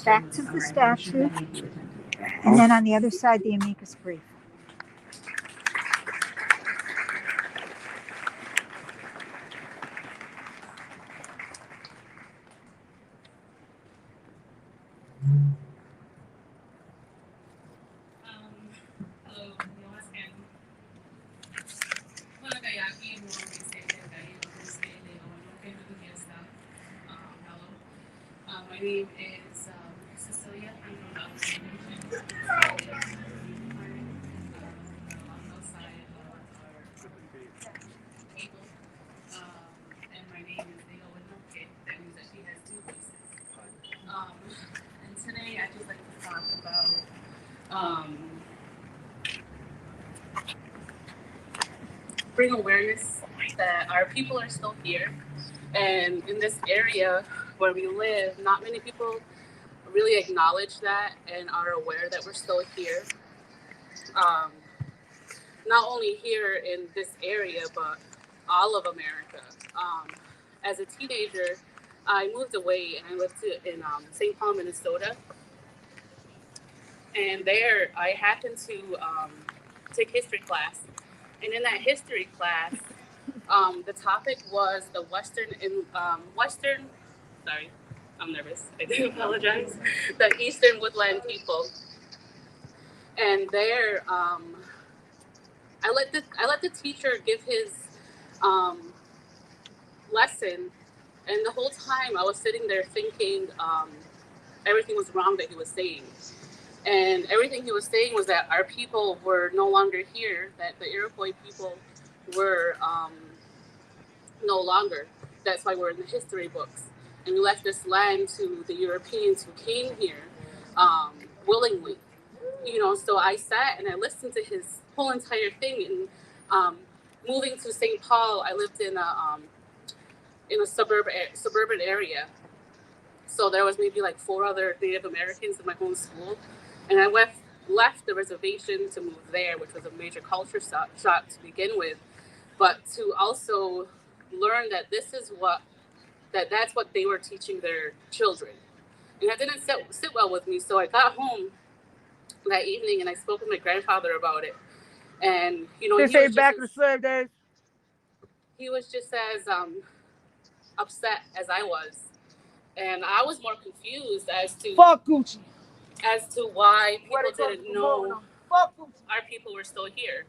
Facts of the statute, and then on the other side, the amicus brief. My name is Cecilia. I'm from the outside of our people. And my name is Leo Winoke. That means that she has two voices. And today I'd just like to talk about bring awareness that our people are still here. And in this area where we live, not many people really acknowledge that and are aware that we're still here. Not only here in this area, but all of America. As a teenager, I moved away and I lived in St. Paul, Minnesota. And there I happened to take history class. And in that history class, the topic was the sorry, I'm nervous. I do apologize. The Eastern Woodland people. And there, I let the teacher give his lesson, and the whole time I was sitting there thinking everything was wrong that he was saying. And everything he was saying was that our people were no longer here, that the Iroquois people were no longer. That's why we're in the history books. And we left this land to the Europeans who came here willingly. So I sat and I listened to his whole entire thing. And moving to St. Paul, I lived in a suburban area. So there was maybe like 4 other Native Americans in my home school. And I left the reservation to move there, which was a major culture shock to begin with. But to also learn that that's what they were teaching their children. And that didn't sit well with me. So I got home that evening and I spoke with my grandfather about it. And, he was just as upset as I was. And I was more confused as to why people didn't know our people were still here.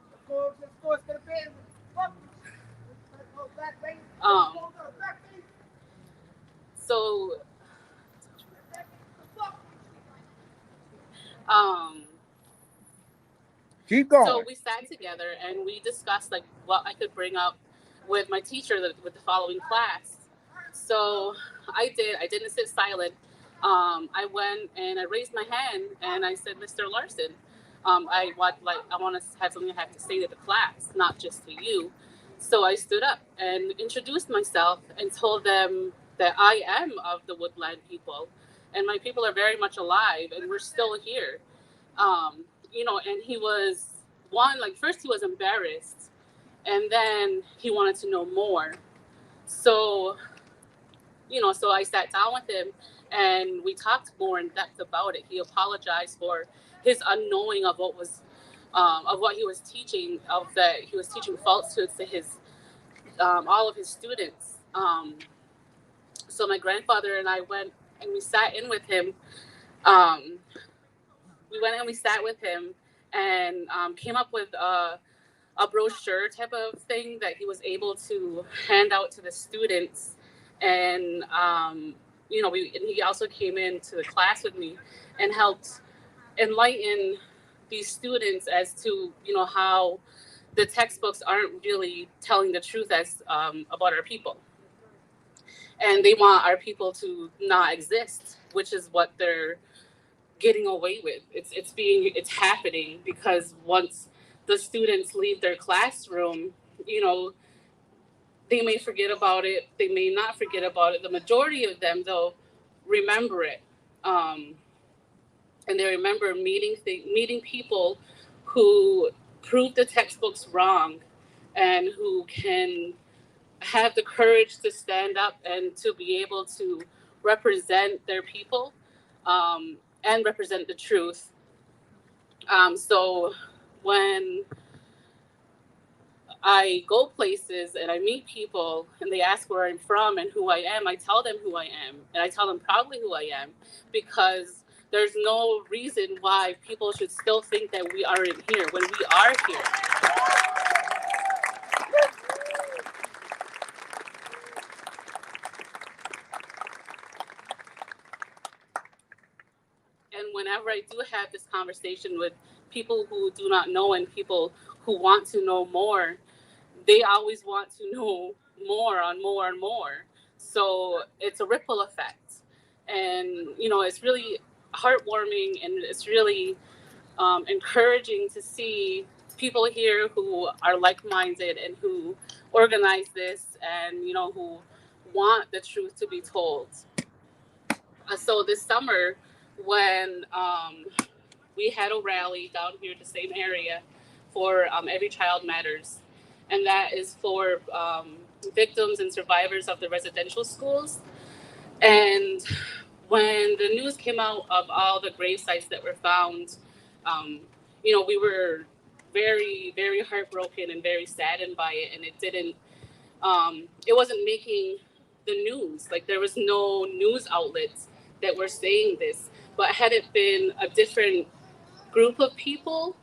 Keep going. So we sat together and we discussed like what I could bring up with my teacher with the following class. So I didn't sit silent. I went and I raised my hand and I said, Mr. Larson, I want to have something I have to say to the class, not just to you. So I stood up and introduced myself and told them that I am of the Woodland people, and my people are very much alive, and we're still here. And he was first he was embarrassed, and then he wanted to know more. So I sat down with him and we talked more in depth about it. He apologized for his unknowing of what he was teaching, that he was teaching falsehoods to his all of his students. So my grandfather and I went and we sat in with him. We went and we sat with him and came up with a brochure type of thing that he was able to hand out to the students. And he also came into the class with me and helped enlighten these students as to how the textbooks aren't really telling the truth as about our people, and they want our people to not exist, which is what they're getting away with. It's happening because once the students leave their classroom, they may forget about it. They may not forget about it. The majority of them, though, remember it. And they remember meeting people who prove the textbooks wrong and who can have the courage to stand up and to be able to represent their people and represent the truth. So when I go places and I meet people and they ask where I'm from and who I am, I tell them who I am. And I tell them proudly who I am, because there's no reason why people should still think that we aren't here when we are here. And whenever I do have this conversation with people who do not know and people who want to know more, they always want to know more and more and more. So it's a ripple effect. And, you know, it's really heartwarming and it's really encouraging to see people here who are like-minded and who organize this and, you know, who want the truth to be told. So this summer, when we had a rally down here in the same area for Every Child Matters, and that is for victims and survivors of the residential schools. And when the news came out of all the grave sites that were found, you know, we were very, very heartbroken and very saddened by it, and it wasn't making the news. Like, there was no news outlets that were saying this. But had it been a different group of people,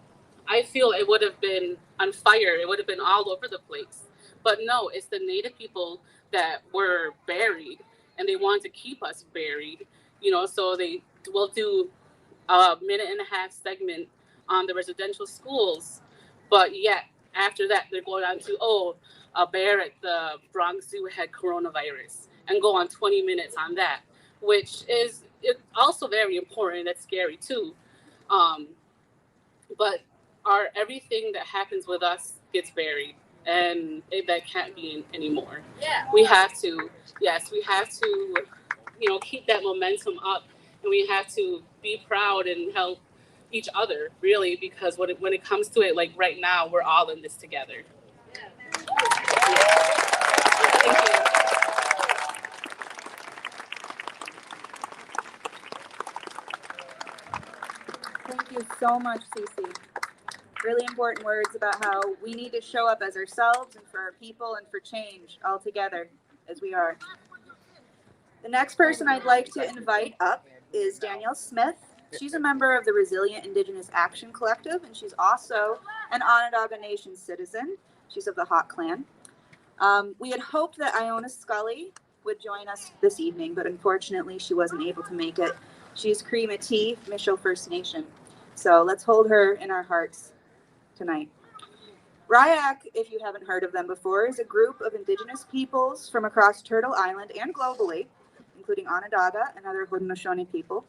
I feel it would have been on fire. It would have been all over the place. But no, it's the Native people that were buried, and they wanted to keep us buried. You know, so they will do a 1.5-minute segment on the residential schools, but yet after that they're going on to, oh, a bear at the Bronx Zoo had coronavirus, and go on 20 minutes on that, which is also very important. That's scary too. But everything that happens with us gets buried, and that can't be anymore. Yeah. We have to, yes, we have to, you know, keep that momentum up, and we have to be proud and help each other, really, because when it comes to it, like right now, we're all in this together. Thank you. Thank you so much, Cece. Really important words about how we need to show up as ourselves and for our people and for change all together as we are. The next person I'd like to invite up is Danielle Smith. She's a member of the Resilient Indigenous Action Collective, and she's also an Onondaga Nation citizen. She's of the Hawk Clan. We had hoped that Iona Scully would join us this evening, but unfortunately she wasn't able to make it. She's Cree Métis, Michaux First Nation. So let's hold her in our hearts tonight. RYAK, if you haven't heard of them before, is a group of Indigenous peoples from across Turtle Island and globally, including Onondaga and other Haudenosaunee people.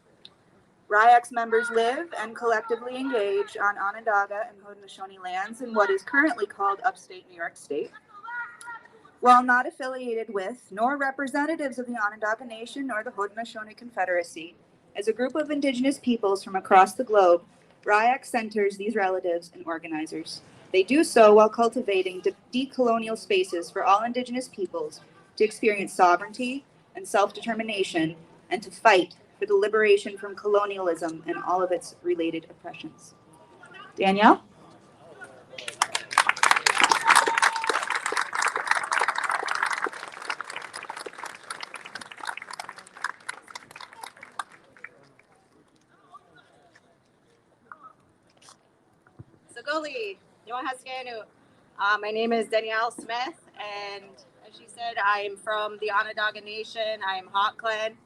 RYAK's members live and collectively engage on Onondaga and Haudenosaunee lands in what is currently called upstate New York State. While not affiliated with nor representatives of the Onondaga Nation or the Haudenosaunee Confederacy, as a group of Indigenous peoples from across the globe, RYAK centers these relatives and organizers. They do so while cultivating decolonial spaces for all Indigenous peoples to experience sovereignty and self-determination, and to fight for the liberation from colonialism and all of its related oppressions. Danielle? Sagoli, Yohaskanu. My name is Danielle Smith, and as she said, I'm from the Onondaga Nation. I'm Hawk Clan.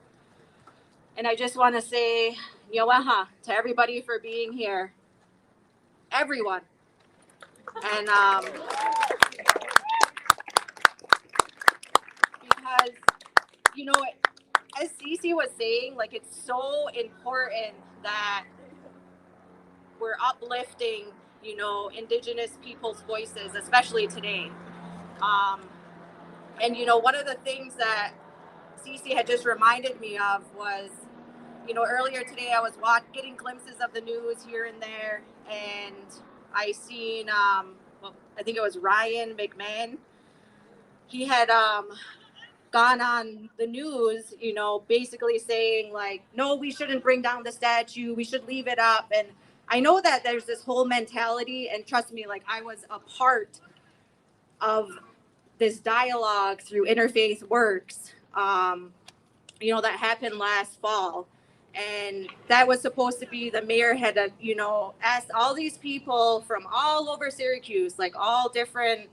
And I just want to say, Yoaha to everybody for being here. Everyone. And because, you know, as Cece was saying, like, it's so important that we're uplifting, you know, Indigenous people's voices, especially today. And, you know, one of the things that Cece had just reminded me of was, you know, earlier today I was getting glimpses of the news here and there, and I seen, well, I think it was Ryan McMahon. He had gone on the news, you know, basically saying like, no, we shouldn't bring down the statue, we should leave it up. And I know that there's this whole mentality, and trust me, like I was a part of this dialogue through Interfaith Works, you know, that happened last fall. And that was supposed to be, the mayor had, you know, asked all these people from all over Syracuse, like all different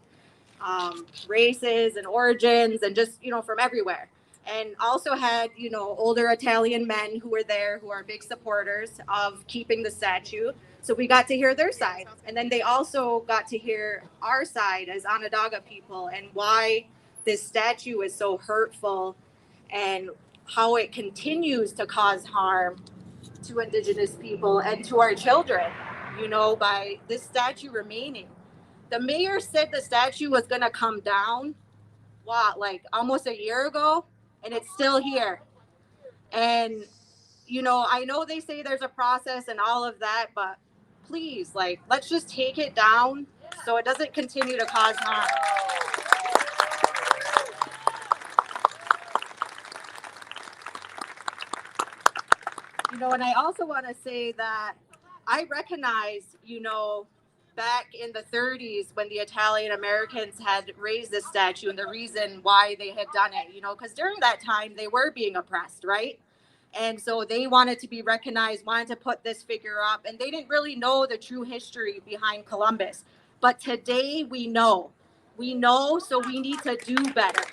races and origins, and just, you know, from everywhere. And also had, you know, older Italian men who were there, who are big supporters of keeping the statue. So we got to hear their side. And then they also got to hear our side as Onondaga people, and why this statue is so hurtful and how it continues to cause harm to Indigenous people and to our children, you know, by this statue remaining. The mayor said the statue was going to come down, what, like almost a year ago, and it's still here. And, you know, I know they say there's a process and all of that, but please, like, let's just take it down so it doesn't continue to cause harm. You know, and I also want to say that I recognize, you know, back in the 30s when the Italian Americans had raised this statue, and the reason why they had done it, you know, because during that time they were being oppressed, right? And so they wanted to be recognized, wanted to put this figure up, and they didn't really know the true history behind Columbus. But today we know, so we need to do better.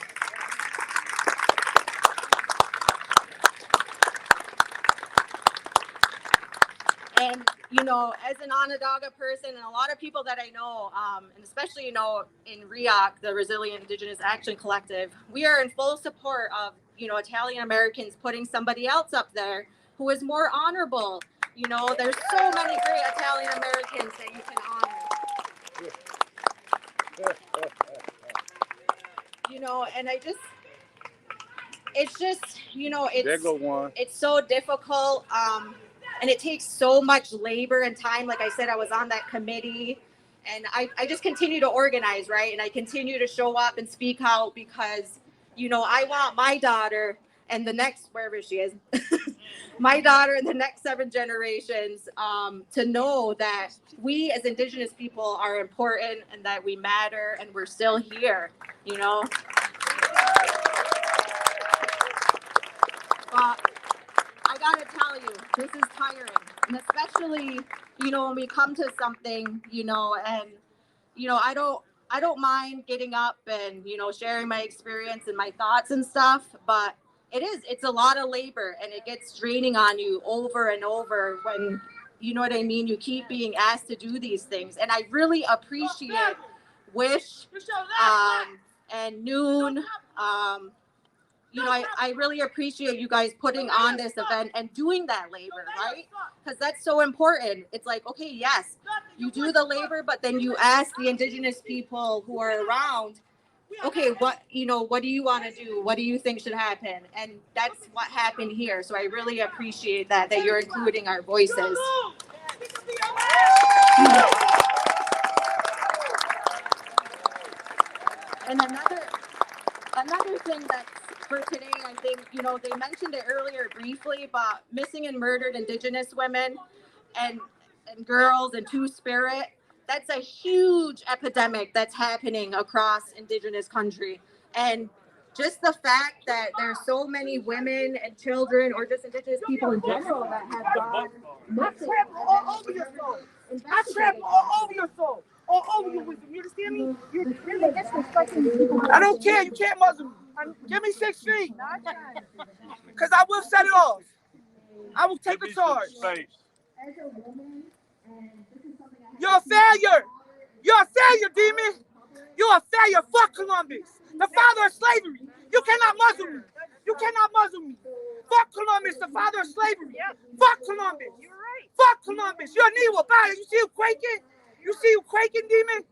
And, you know, as an Onondaga person, and a lot of people that I know, and especially, you know, in RYAK, the Resilient Indigenous Action Collective, we are in full support of, you know, Italian Americans putting somebody else up there who is more honorable. You know, there's so many great Italian Americans that you can honor. You know, and it's just, you know, it's so difficult. And it takes so much labor and time. Like I said, I was on that committee, and I just continue to organize, right? And I continue to show up and speak out because, you know, I want my daughter and the next, wherever she is, my daughter and the next 7 generations to know that we as Indigenous people are important and that we matter and we're still here, you know? But I gotta tell you, this is tiring, and especially, you know, when we come to something, you know, and, you know, I don't mind getting up and, you know, sharing my experience and my thoughts and stuff, but it's a lot of labor, and it gets draining on you over and over when, you know what I mean, you keep being asked to do these things. And I really appreciate Wish and Noon. You know, I really appreciate you guys putting on this event and doing that labor, right? Because that's so important. It's like, okay, yes, you do the labor, but then you ask the Indigenous people who are around, okay, what do you want to do? What do you think should happen? And that's what happened here. So I really appreciate that you're including our voices. And another thing that's for today, I think, you know, they mentioned it earlier briefly, but missing and murdered Indigenous women and girls and Two-Spirit, that's a huge epidemic that's happening across Indigenous country. And just the fact that there's so many women and children, or just Indigenous people in general, that have gone missing. All over your soul. I trample all over your soul. All over your wisdom. You understand me? You're really disrespecting. I don't care. You can't muzzle me. Give me 6 feet. Because I will set it off. I will take the charge. You're a failure. You're a failure, demon. You're a failure. Fuck Columbus. The father of slavery. You cannot muzzle me. You cannot muzzle me. Fuck Columbus, the father of slavery. Fuck Columbus. You're right. Fuck Columbus. You're a Negro. Bye. You see you quaking? You see you quaking, demon?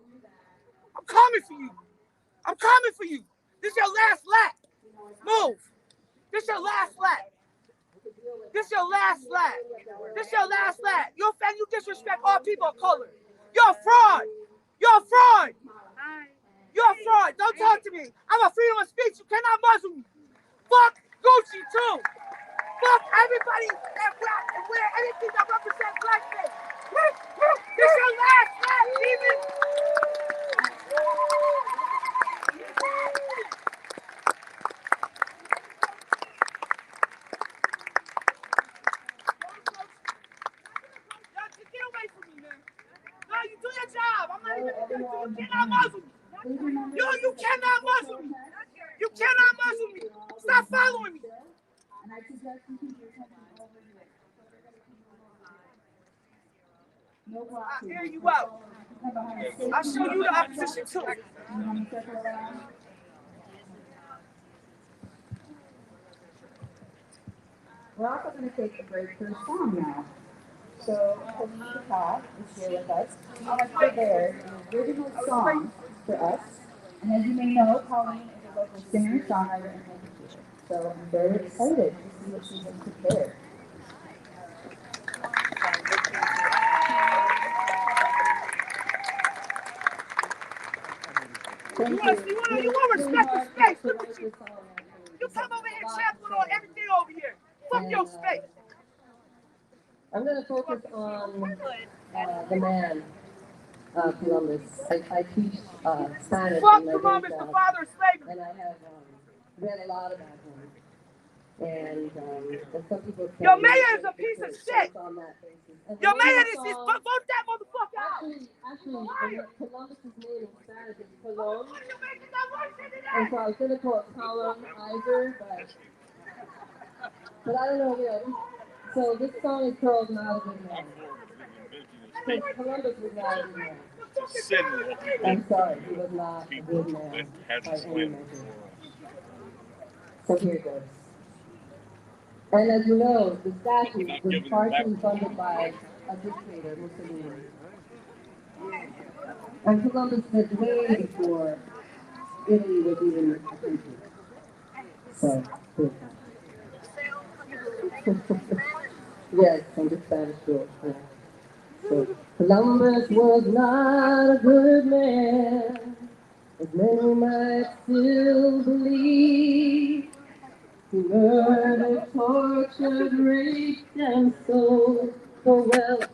I'm coming for you. I'm coming for you. This is your last lap. Move. This is your last lap. This is your last lap. This is your last lap. You disrespect all people of color. You're a fraud. You're a fraud. You're a fraud. Don't talk to me. I'm a freedom of speech. You cannot muzzle me. Fuck Gucci too. Fuck everybody that rap and wear anything that represents blackface. This your last rap, demon. Get away from me, man. No, you do your job. I'm not even gonna do it. You cannot muzzle me. You cannot muzzle me. You cannot muzzle me. Stop following me. I'll hear you out. I'll show you the opposition too. We're also going to take a break for a song now. So, Felicia Cobb is here with us. She has prepared an original song for us. And as you may know, Colleen is a local singer, songwriter, and educator. So I'm very excited to see what she has prepared. You want to respect the space. Look at you. You come over here champing on everything over here. Fuck your space. I'm going to focus on the man, Columbus. I teach Spanish. Fuck Columbus, the father of slavery. And I have read a lot about him. And some people say... Your mayor is a piece of shit. Your mayor is vote that motherfucker out. Actually, Columbus's name in Spanish is Colon. And so I was going to call it colonizer, but I don't know, So this song is called Not a Good Man. Because Columbus was not a good man. I'm sorry, he was not a good man by any measure. So here it goes. And as you know, the statue was partially funded by a dictator, Mussolini. And Columbus lived way before Italy was even a country. So, here it comes. Yes, from the Spanish War. Yeah. So, Columbus was not a good man, as many might still believe. He murdered, tortured, raped, and sold for wealth,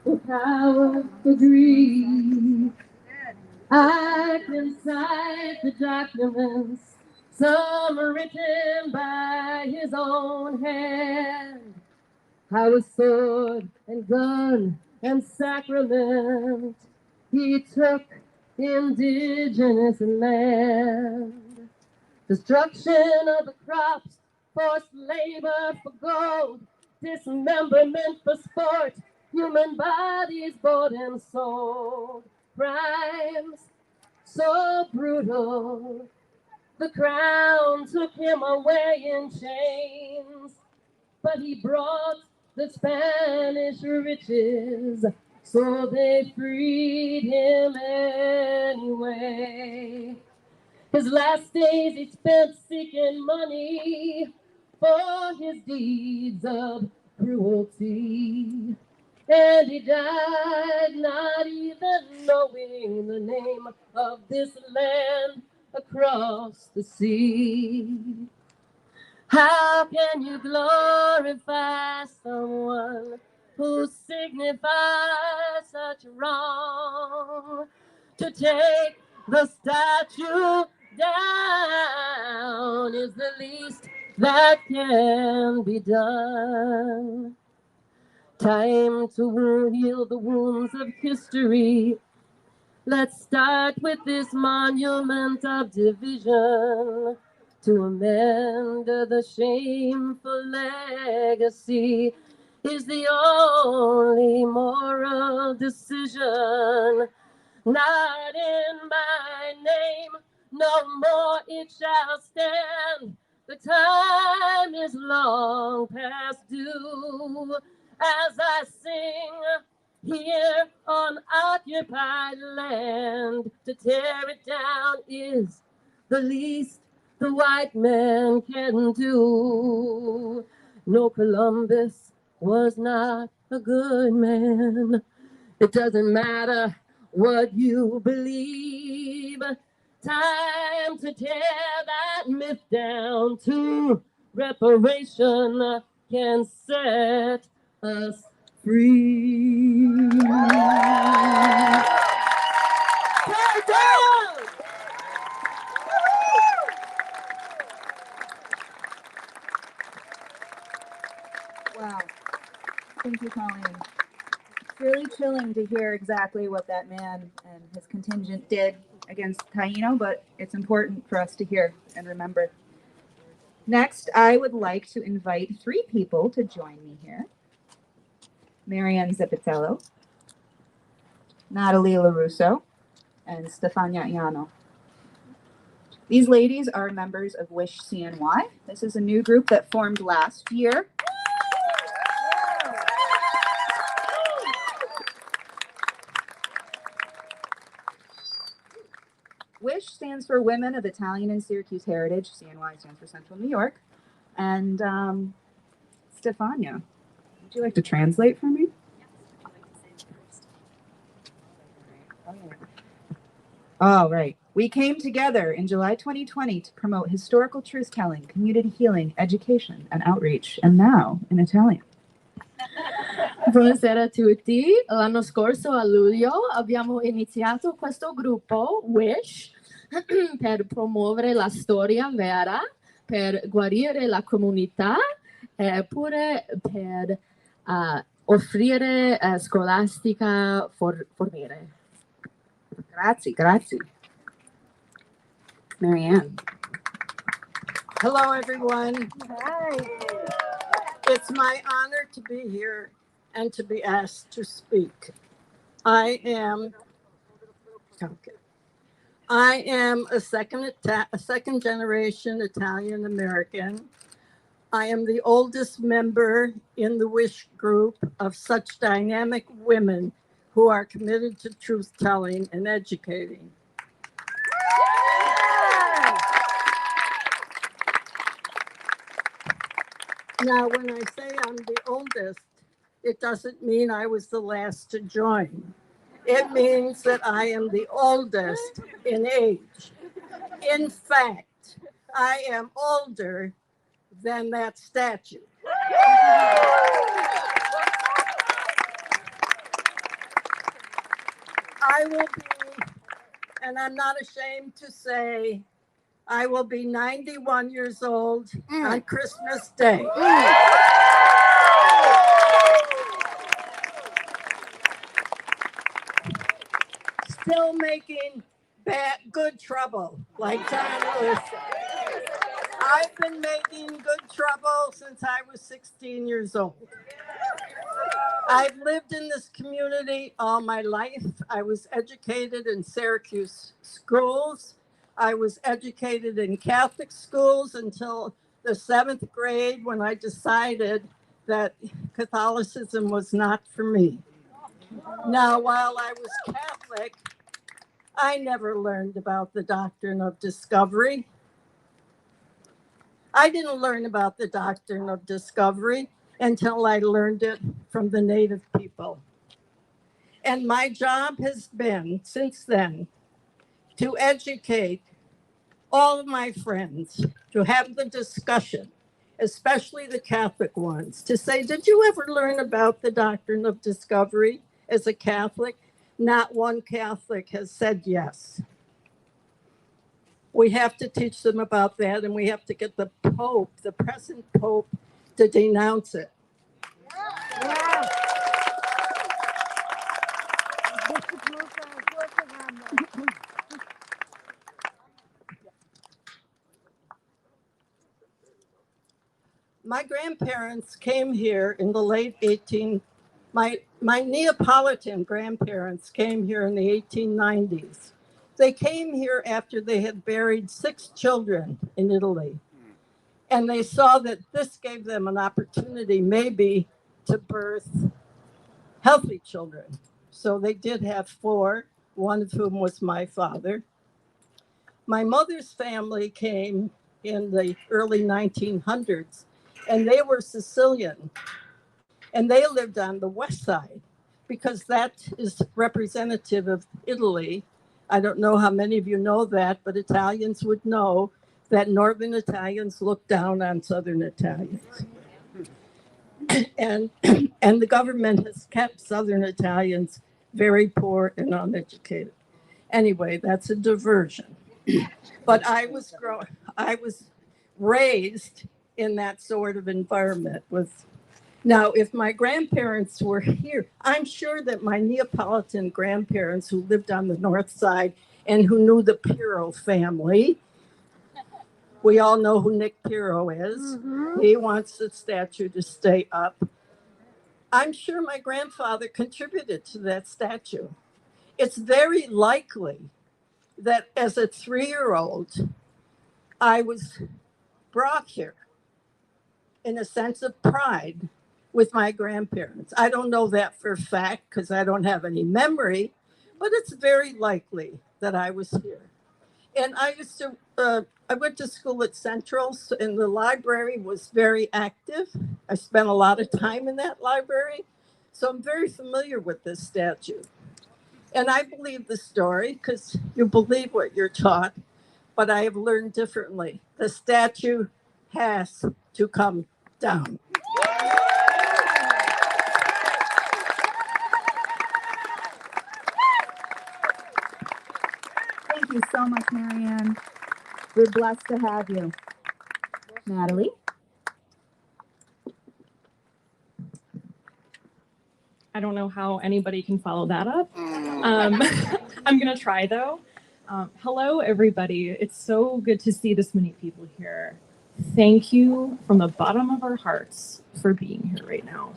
for power, for greed. I can cite the documents, some written by his own hand. How with sword and gun and sacrament he took indigenous land. Destruction of the crops, forced labor for gold, dismemberment for sport, human bodies bought and sold. Crimes so brutal, the crown took him away in chains, but he brought the Spanish riches, so they freed him anyway. His last days he spent seeking money for his deeds of cruelty. And he died not even knowing the name of this land across the sea. How can you glorify someone who signifies such wrong? To take the statue down is the least that can be done. Time to heal the wounds of history. Let's start with this monument of division to amend the shameful legacy is the only moral decision. Not in my name, no more it shall stand. The time is long past due. As I sing here on occupied land, to tear it down is the least the white man can do. No, Columbus was not a good man. It doesn't matter what you believe. Time to tear that myth down to reparation can set us free. Tear it down! Wow. Thank you, Colleen. It's really chilling to hear exactly what that man and his contingent did against Taino, but it's important for us to hear and remember. Next, I would like to invite 3 people to join me here. Marianne Zepitello, Natalie LaRusso, and Stefania Iano. These ladies are members of Wish CNY. This is a new group that formed last year. WISH stands for Women of Italian and Syracuse Heritage. CNY stands for Central New York. And Stefania, would you like to translate for me? All right. We came together in July 2020 to promote historical truth-telling, community healing, education, and outreach, and now in Italian. Buonasera a tutti. L'anno scorso a luglio abbiamo iniziato questo gruppo WISH per promuovere la storia vera, per guarire la comunità e pure per offrire scolastica fornire. Grazie, grazie. Marianne. Hello, everyone. Hi. It's my honor to be here and to be asked to speak. I am a second generation Italian American. I am the oldest member in the WISH group of such dynamic women who are committed to truth telling and educating. Now, when I say I'm the oldest, it doesn't mean I was the last to join. It means that I am the oldest in age. In fact, I am older than that statue. I will be, and I'm not ashamed to say, I will be 91 years old on Christmas Day. Still making good trouble, like John Lewis said. I've been making good trouble since I was 16 years old. I've lived in this community all my life. I was educated in Syracuse schools. I was educated in Catholic schools until the 7th grade when I decided that Catholicism was not for me. Now, while I was Catholic, I never learned about the doctrine of discovery. I didn't learn about the doctrine of discovery until I learned it from the native people. And my job has been, since then, to educate all of my friends, to have the discussion, especially the Catholic ones, to say, did you ever learn about the doctrine of discovery as a Catholic? Not one Catholic has said yes. We have to teach them about that, and we have to get the Pope, the present Pope, to denounce it. Yeah. My grandparents came here in the late my Neapolitan grandparents came here in the 1890s. They came here after they had buried 6 children in Italy. And they saw that this gave them an opportunity maybe to birth healthy children. So they did have 4, one of whom was my father. My mother's family came in the early 1900s, and they were Sicilian. And they lived on the west side because that is representative of Italy. I don't know how many of you know that, but Italians would know that Northern Italians look down on Southern Italians. And the government has kept Southern Italians very poor and uneducated. Anyway, that's a diversion. But I was raised in that sort of environment with. Now, if my grandparents were here, I'm sure that my Neapolitan grandparents who lived on the north side and who knew the Pirro family, we all know who Nick Pirro is. Mm-hmm. He wants the statue to stay up. I'm sure my grandfather contributed to that statue. It's very likely that as a 3-year-old, I was brought here in a sense of pride with my grandparents. I don't know that for a fact because I don't have any memory, but it's very likely that I was here. And I went to school at Central, and the library was very active. I spent a lot of time in that library, so I'm very familiar with this statue. And I believe the story because you believe what you're taught, but I have learned differently. The statue has to come down. Thank you so much, Marianne. We're blessed to have you. Natalie? I don't know how anybody can follow that up. I'm going to try, though. Hello, everybody. It's so good to see this many people here. Thank you from the bottom of our hearts for being here right now.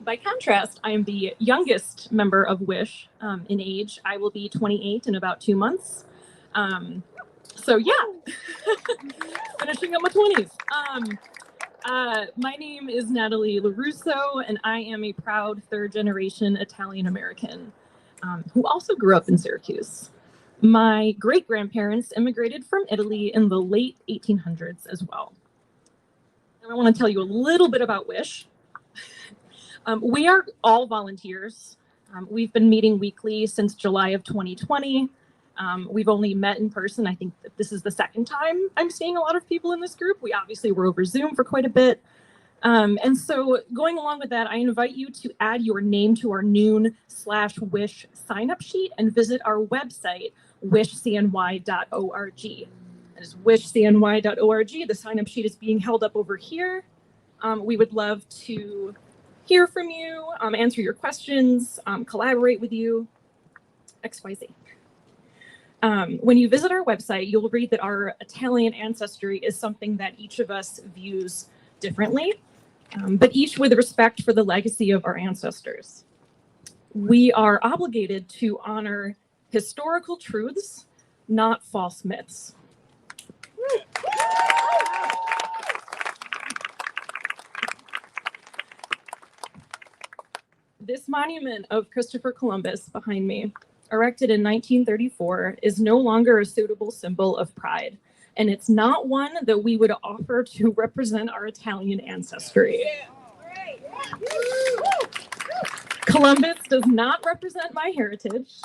By contrast, I am the youngest member of WISH in age. I will be 28 in about 2 months. So yeah, finishing up my 20s. My name is Natalie LaRusso, and I am a proud third-generation Italian-American who also grew up in Syracuse. My great-grandparents immigrated from Italy in the late 1800s as well. And I want to tell you a little bit about WISH. We are all volunteers. We've been meeting weekly since July of 2020. We've only met in person. I think that this is the second time I'm seeing a lot of people in this group. We obviously were over Zoom for quite a bit. And so going along with that, I invite you to add your name to our noon/WISH sign-up sheet and visit our website, wishcny.org. That is wishcny.org. The sign-up sheet is being held up over here. We would love to hear from you, answer your questions, collaborate with you, XYZ. When you visit our website, you'll read that our Italian ancestry is something that each of us views differently, but each with respect for the legacy of our ancestors. We are obligated to honor historical truths, not false myths. This monument of Christopher Columbus behind me, erected in 1934, is no longer a suitable symbol of pride, and it's not one that we would offer to represent our Italian ancestry. Columbus does not represent my heritage,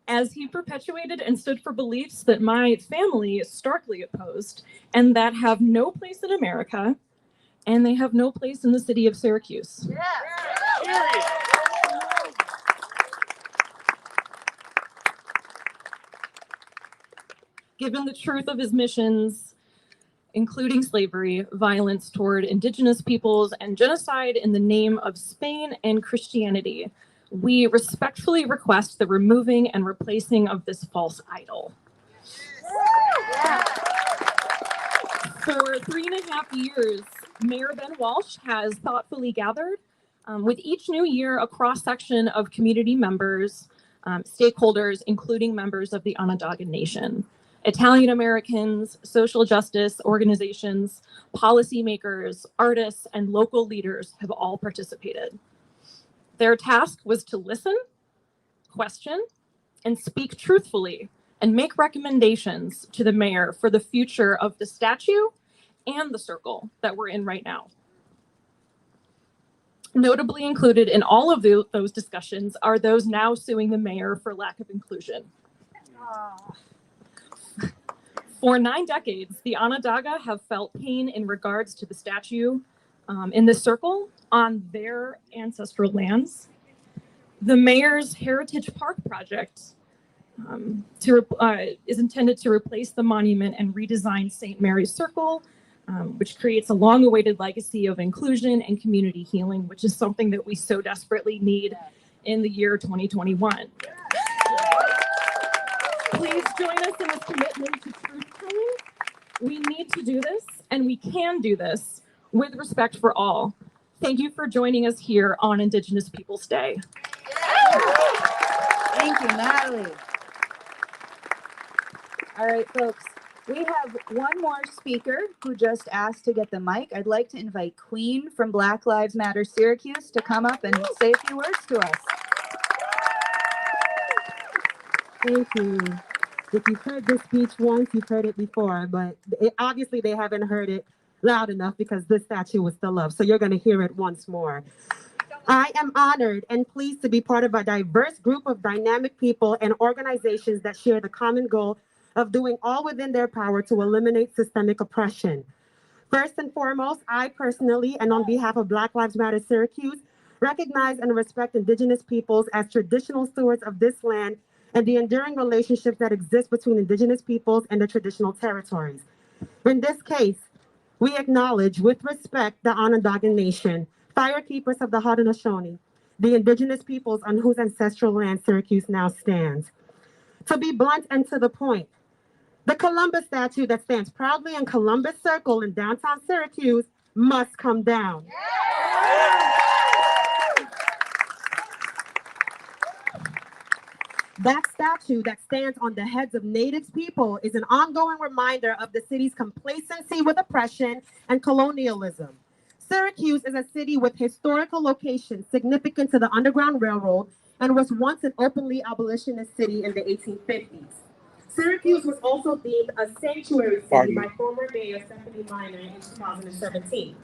as he perpetuated and stood for beliefs that my family starkly opposed and that have no place in America, and they have no place in the city of Syracuse. Given the truth of his missions, including slavery, violence toward indigenous peoples, and genocide in the name of Spain and Christianity, we respectfully request the removing and replacing of this false idol. For 3.5 years, Mayor Ben Walsh has thoughtfully gathered with each new year a cross-section of community members, stakeholders, including members of the Onondaga Nation. Italian Americans, social justice organizations, policymakers, artists, and local leaders have all participated. Their task was to listen, question, and speak truthfully, and make recommendations to the mayor for the future of the statue and the circle that we're in right now. Notably included in all of those discussions are those now suing the mayor for lack of inclusion. For 9 decades, the Onondaga have felt pain in regards to the statue in the circle on their ancestral lands. The mayor's Heritage Park project is intended to replace the monument and redesign St. Mary's Circle, which creates a long-awaited legacy of inclusion and community healing, which is something that we so desperately need in the year 2021. Please join us in this commitment to truth-telling. We need to do this, and we can do this with respect for all. Thank you for joining us here on Indigenous Peoples Day. Thank you, Natalie. All right, folks, we have one more speaker who just asked to get the mic. I'd like to invite Queen from Black Lives Matter Syracuse to come up and say a few words to us. Thank you. If you've heard this speech once, you've heard it before, but obviously they haven't heard it loud enough because this statue was still up. So you're going to hear it once more. I am honored and pleased to be part of a diverse group of dynamic people and organizations that share the common goal of doing all within their power to eliminate systemic oppression. First and foremost, I personally, and on behalf of Black Lives Matter Syracuse, recognize and respect Indigenous peoples as traditional stewards of this land and the enduring relationships that exist between Indigenous peoples and the traditional territories. In this case, we acknowledge with respect the Onondaga Nation, fire keepers of the Haudenosaunee, the Indigenous peoples on whose ancestral land Syracuse now stands. To be blunt and to the point, the Columbus statue that stands proudly in Columbus Circle in downtown Syracuse must come down. That statue that stands on the heads of Native people is an ongoing reminder of the city's complacency with oppression and colonialism. Syracuse is a city with historical locations significant to the Underground Railroad and was once an openly abolitionist city in the 1850s. Syracuse was also deemed a sanctuary city by former Mayor Stephanie Miner in 2017.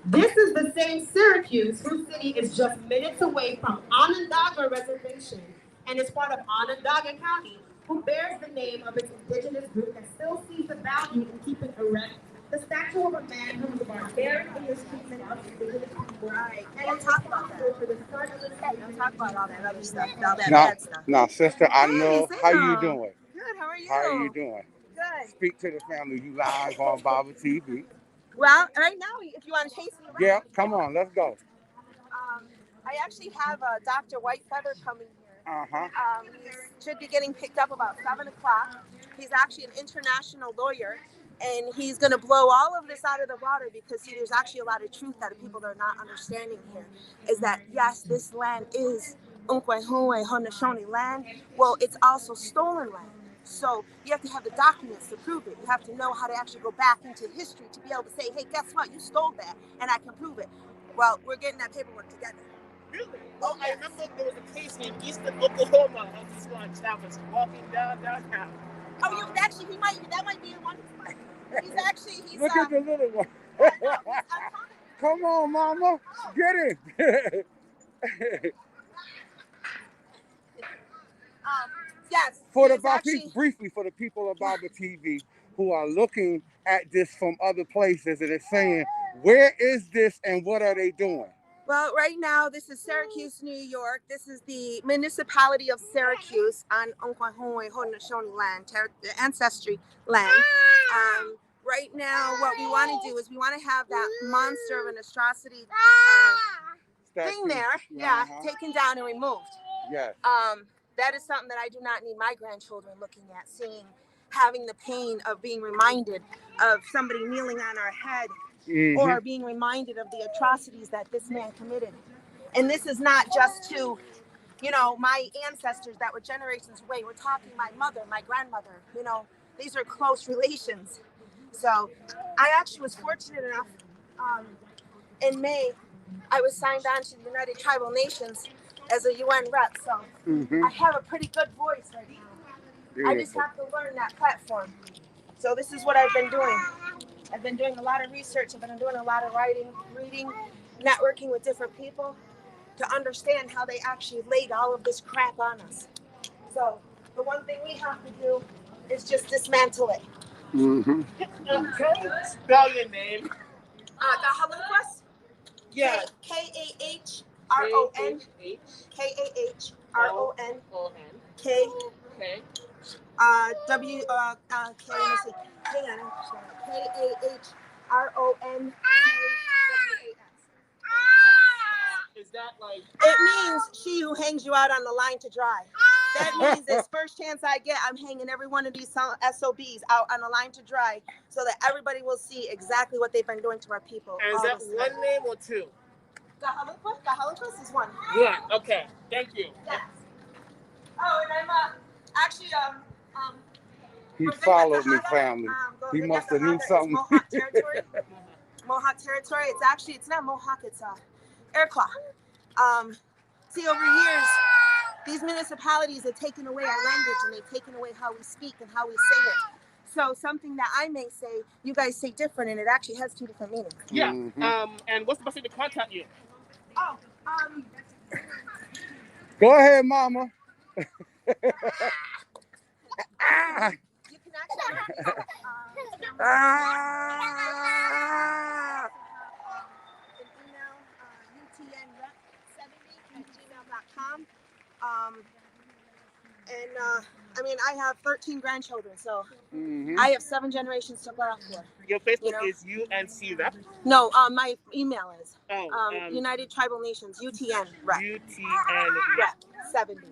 This is the same Syracuse whose city is just minutes away from Onondaga Reservation and is part of Onondaga County, who bears the name of its indigenous group that still sees the value in keeping erect the statue of a man who was barbaric in his treatment of indigenous people. Right. And we'll talk about that. We'll talk about all that other stuff, all that bad stuff. Now, sister, I know. How you doing? Good, how are you? How are you doing? Good. Speak to the family. You live on Bible TV. Well, right now, if you want to chase me around. Yeah, come on, let's go. I actually have Dr. Whitefeather coming here. Uh-huh. He should be getting picked up about 7 o'clock. He's actually an international lawyer, and he's going to blow all of this out of the water because, see, there's actually a lot of truth that people are not understanding here, is that, yes, this land is Haudenosaunee land. Well, it's also stolen land. So you have to have the documents to prove it. You have to know how to actually go back into history to be able to say, hey, guess what? You stole that, and I can prove it. Well, we're getting that paperwork together. Really? Well, I remember there was a case in Eastern Oklahoma of this one that was walking downtown. Oh, you actually, that might be the one. He's Look at the little one. Come on, mama. Get it. Yes. Briefly for the people of Bible TV who are looking at this from other places and it's saying, where is this and what are they doing? Well, right now, this is Syracuse, New York. This is the municipality of Syracuse on Haudenosaunee land, the ancestry land. Right now, what we want to do is we want to have that monster of an atrocity thing there, taken down and removed. Yes. That is something that I do not need my grandchildren looking at, having the pain of being reminded of somebody kneeling on our head. Mm-hmm. Or being reminded of the atrocities that this man committed. And this is not just to, my ancestors that were generations away. We're talking my mother, my grandmother, these are close relations. So I actually was fortunate enough, in May, I was signed on to the United Tribal Nations as a UN rep. So I have a pretty good voice right now. Beautiful. I just have to learn that platform. So this is what I've been doing. I've been doing a lot of research. I've been doing a lot of writing, reading, networking with different people to understand how they actually laid all of this crap on us. So the one thing we have to do is just dismantle it. Mm-hmm. Spell your name. Kahalukas? Yeah. Kahron. Kahron. Okay. W K. Let's see. Hang on. KAHRON. Is that like? It means she who hangs you out on the line to dry. That means this first chance I get, I'm hanging every one of these SOBs out on the line to dry, so that everybody will see exactly what they've been doing to our people. And is that one name or two? Kahalukas is one. One. Okay. Thank you. Yes. Oh, and I'm actually He followed me, family. He must have knew something. Mohawk territory. Mohawk territory. It's not Mohawk. It's Iroquois. See, over years, these municipalities have taken away our language and they've taken away how we speak and how we say it. So something that I may say, you guys say different, and it actually has two different meanings. Yeah. And what's the best way to contact you? Oh, Go ahead, Mama. you can actually email utnrep70@gmail.com. And I mean, I have 13 grandchildren, so I have 7 generations to laugh for. Your Facebook is UNC Rep? No, my email is United Tribal Nations, UTN Rep. UTN Rep 70.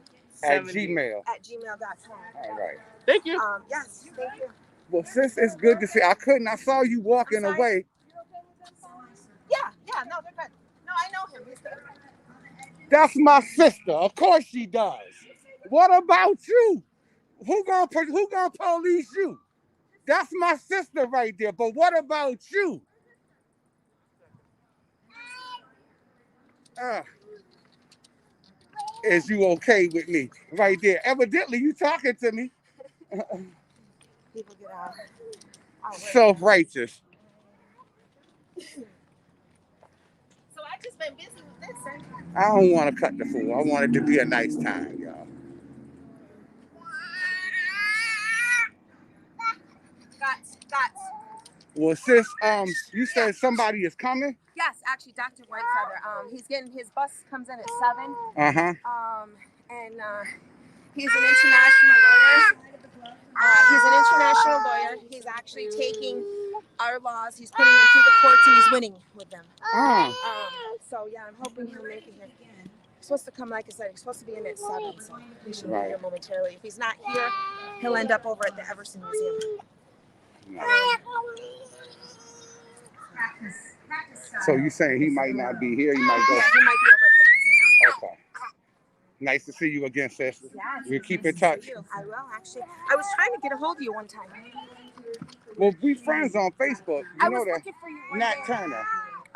At Gmail. At gmail.com. All right. Thank you. Yes, thank you. Well, sis, it's good to see. I saw you walking away. Yeah, no, they're good. No, I know him. He's good. That's my sister. Of course she does. What about you? Who gonna police you? That's my sister right there. But what about you? Is you okay with me? Right there. Evidently, you talking to me. People get out. Self-righteous. So I just been busy with this. I don't want to cut the fool. I want it to be a nice time, y'all. Guts. Well, sis, you said somebody is coming? Yes, actually, Dr. Whitefeather. He's getting his bus comes in at 7. Uh-huh. And he's an international lawyer. He's actually taking our laws. He's putting them through the courts, and he's winning with them. So yeah, I'm hoping he'll make it here. He's supposed to come, like I said, he's supposed to be in at 7, so he should be here momentarily. If he's not here, he'll end up over at the Everson Museum. So you saying he might not be here? He might go. Yeah, he might be over at the museum. Okay. Nice to see you again, sis. Yes, We'll keep in touch. I will, actually. I was trying to get a hold of you one time. Well, we friends on Facebook. You know that. Looking for you Nat Turner.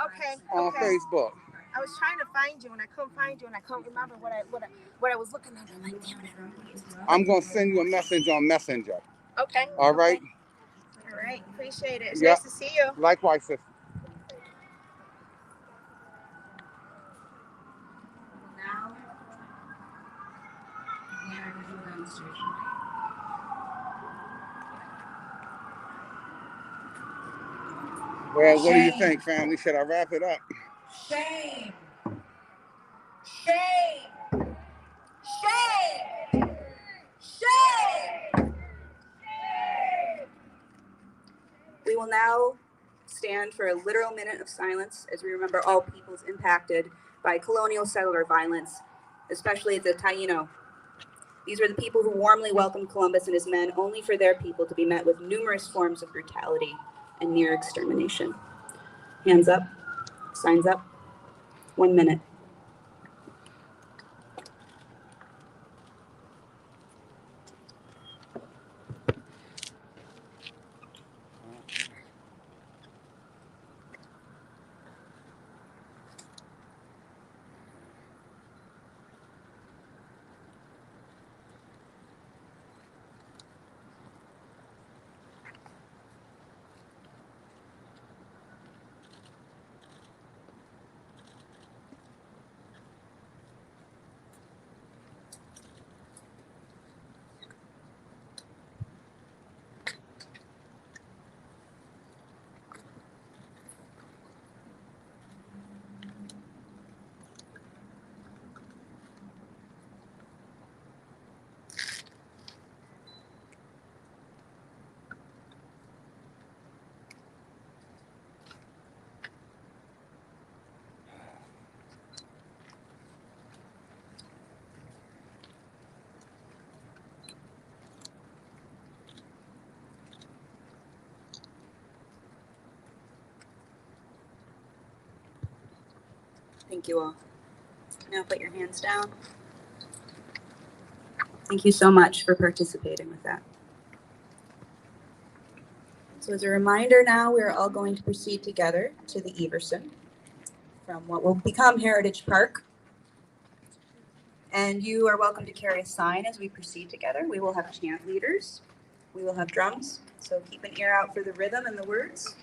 Okay. On Facebook. I was trying to find you, and I couldn't find you, and I couldn't remember what I was looking at. I'm like, damn it. I'm gonna send you a message on Messenger. Okay. All right. All right. Appreciate it. It's nice to see you. Likewise, sis. Well, what do you think, family? Should I wrap it up? Shame. Shame. Shame. Shame. We will now stand for a literal minute of silence as we remember all peoples impacted by colonial settler violence, especially the Taino. These were the people who warmly welcomed Columbus and his men, only for their people to be met with numerous forms of brutality and near extermination. Hands up, signs up, 1 minute. Thank you all. Now put your hands down. Thank you so much for participating with that. So as a reminder now, we're all going to proceed together to the Everson from what will become Heritage Park. And you are welcome to carry a sign as we proceed together. We will have chant leaders. We will have drums. So keep an ear out for the rhythm and the words.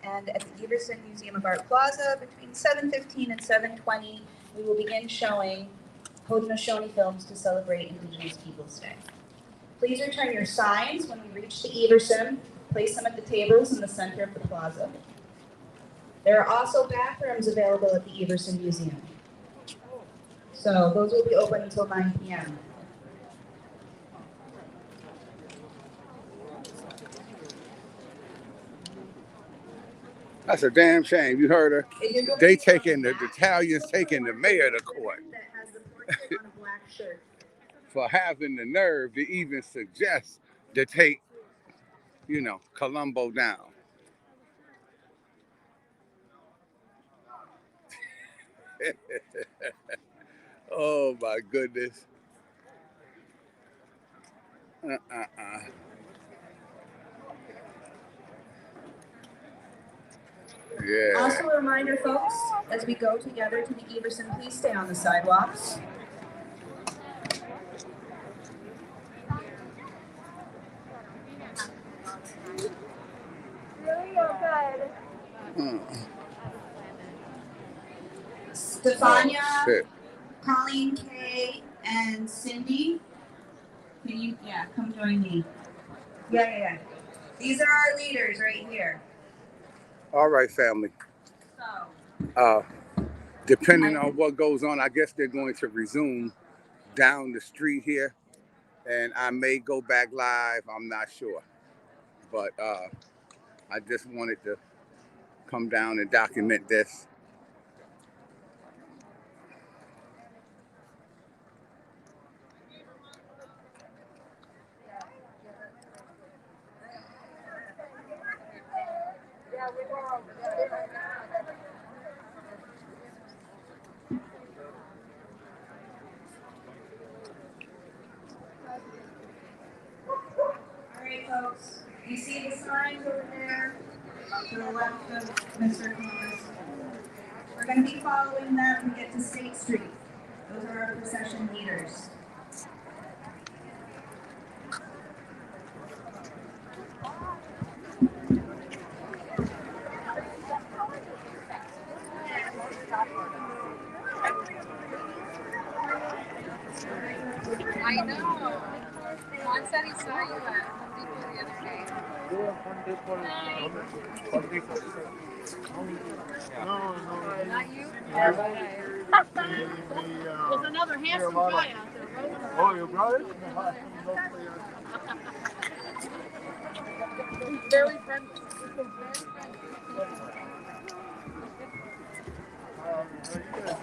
And at the Everson Museum of Art Plaza, between 7:15 and 7:20, we will begin showing Haudenosaunee films to celebrate Indigenous Peoples Day. Please return your signs when we reach the Everson. Place them at the tables in the center of the plaza. There are also bathrooms available at the Everson Museum. So those will be open until 9 p.m. That's a damn shame. You heard her. They taking the Italians taking the mayor to court for having the nerve to even suggest to take, Colombo down. Oh my goodness. Yeah. Also a reminder, folks, as we go together to the Everson, please stay on the sidewalks. Stefania, Colleen K, and Cindy, can you, come join me. Yeah. These are our leaders right here. All right, family. So, depending on what goes on, I guess they're going to resume down the street here. And I may go back live, I'm not sure. But I just wanted to come down and document this. all right, folks, you see the signs over there to the left of Mr. Columbus? We're going to be following them to get to State Street. Those are our procession leaders. I know. Juan said he saw you at Home Depot the other day. No. Not you? There's another handsome guy out there, right? Oh, your brother? Very friendly. Very friendly.